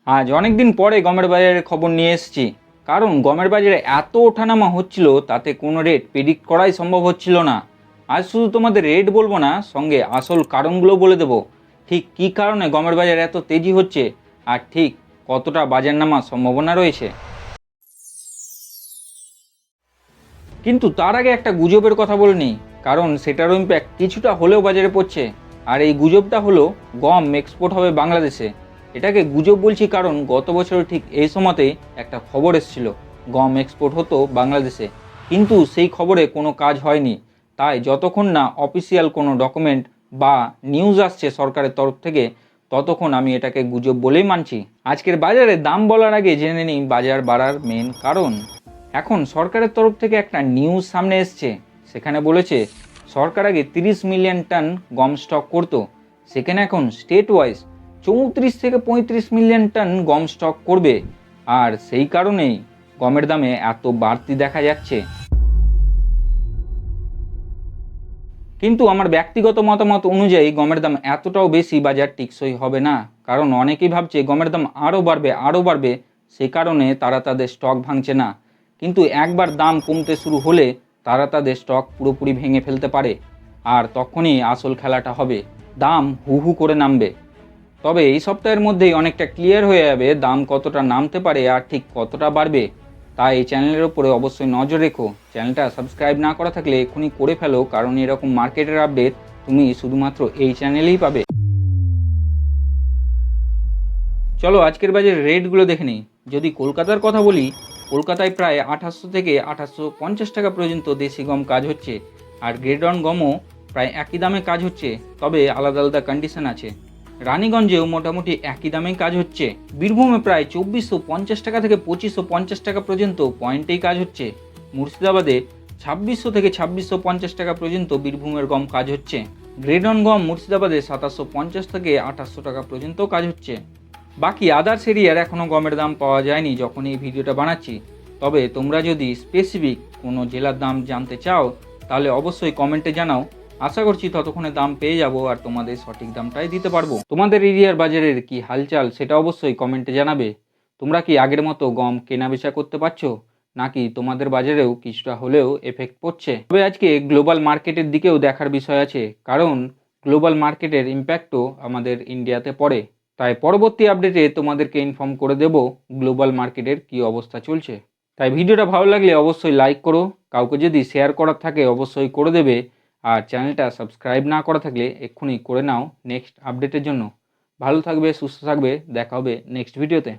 আজ অনেক দিন পরে গমের বাজারের খবর নিয়ে এসেছি। কারণ গমের বাজারে এত ওঠানামা হচ্ছিল, তাতে কোনো রেট প্রেডিক্ট করাই সম্ভব হচ্ছিল না। আজ শুধু তোমাদের রেট বলবো না, সঙ্গে আসল কারণগুলো বলে দেবো। ঠিক কী কারণে গমের বাজার এত তেজি হচ্ছে, আর ঠিক কতটা বাজার নামার সম্ভাবনা রয়েছে। কিন্তু তার আগে একটা গুজবের কথা বলে নিই, কারণ সেটারও ইম্প্যাক্ট কিছুটা হলেও বাজারে পড়ছে। আর এই গুজবটা হলো গম এক্সপোর্ট হবে বাংলাদেশে। এটাকে গুজব বলছি কারণ গত বছর ঠিক এই সময়তেই একটা খবর এসেছিল গম এক্সপোর্ট হতো বাংলাদেশে, কিন্তু সেই খবরে কোনো কাজ হয়নি। তাই যতক্ষণ না অফিসিয়াল কোনো ডকুমেন্ট বা নিউজ আসছে সরকারের তরফ থেকে, ততক্ষণ আমি এটাকে গুজব বলেই মানছি। আজকের বাজারে দাম বলার আগে জেনে নিই বাজার বাড়ার মেন কারণ। এখন সরকারের তরফ থেকে একটা নিউজ সামনে এসছে, সেখানে বলেছে সরকার আগে 30 মিলিয়ন টন গম স্টক করতো, সেখানে এখন স্টেট ওয়াইজ 34 থেকে 35 মিলিয়ন টন গম স্টক করবে। আর সেই কারণেই গমের দামে এত বাড়তি দেখা যাচ্ছে। কিন্তু আমার ব্যক্তিগত মতামত অনুযায়ী গমের দাম এতটাও বেশি বাজার টিকসই হবে না। কারণ অনেকেই ভাবছে গমের দাম আরও বাড়বে, সেই কারণে তারা তাদের স্টক ভাঙছে না। কিন্তু একবার দাম কমতে শুরু হলে তারা তাদের স্টক পুরোপুরি ভেঙে ফেলতে পারে, আর তখনই আসল খেলাটা হবে, দাম হু হু করে নামবে। তবে এই সপ্তাহের মধ্যেই অনেকটা ক্লিয়ার হয়ে যাবে দাম কতটা নামতে পারে আর ঠিক কতটা বাড়বে। তাই এই চ্যানেলের উপরে অবশ্যই নজর রেখো। চ্যানেলটা সাবস্ক্রাইব না করা থাকলে এক্ষুনি করে ফেলো, কারণ এরকম মার্কেটের আপডেট তুমি শুধুমাত্র এই চ্যানেলেই পাবে। চলো আজকের বাজারের রেটগুলো দেখে নিই। যদি কলকাতার কথা বলি, কলকাতায় প্রায় 2800 থেকে 2850 টাকা পর্যন্ত দেশি গম কাজ হচ্ছে। আর গ্রেড অন গমও প্রায় একই দামে কাজ হচ্ছে, তবে আলাদা আলাদা কন্ডিশন আছে। রানীগঞ্জেও মোটামুটি একই দামেই কাজ হচ্ছে। বীরভূমে প্রায় 2450 টাকা থেকে 2550 টাকা পর্যন্ত পয়েন্টেই কাজ হচ্ছে। মুর্শিদাবাদে 2600 থেকে 2650 টাকা পর্যন্ত বীরভূমের গম কাজ হচ্ছে। গ্রেড অন গম মুর্শিদাবাদে 2750 থেকে 2800 টাকা পর্যন্ত কাজ হচ্ছে। বাকি আদার্স এরিয়ার এখনও গমের দাম পাওয়া যায়নি যখন এই ভিডিওটা বানাচ্ছি। তবে তোমরা যদি স্পেসিফিক কোনো জেলার দাম জানতে চাও, তাহলে অবশ্যই কমেন্টে জানাও। আশা করছি ততক্ষণে দাম পেয়ে যাব আর তোমাদের সঠিক দামটাই দিতে পারবো। তোমাদের এরিয়ার বাজারের কি হালচাল সেটা অবশ্যই কমেন্টে জানাবে। তোমরা কি আগের মতো গম কেনা বেচা করতে পারছো, নাকি তোমাদের বাজারেও কিছুটা হলেও এফেক্ট পড়ছে? তবে আজকে গ্লোবাল মার্কেটের দিকেও দেখার বিষয় আছে, কারণ গ্লোবাল মার্কেটের ইম্প্যাক্টও আমাদের ইন্ডিয়াতে পড়ে। তাই পরবর্তী আপডেটে তোমাদেরকে ইনফর্ম করে দেব গ্লোবাল মার্কেটের কী অবস্থা চলছে। তাই ভিডিওটা ভালো লাগলে অবশ্যই লাইক করো, কাউকে যদি শেয়ার করার থাকে অবশ্যই করে দেবে। আর চ্যানেলটা সাবস্ক্রাইব না করা থাকলে এক্ষুনি করে নাও নেক্সট আপডেটের জন্য। ভালো থাকবে, সুস্থ থাকবে, দেখা হবে নেক্সট ভিডিওতে।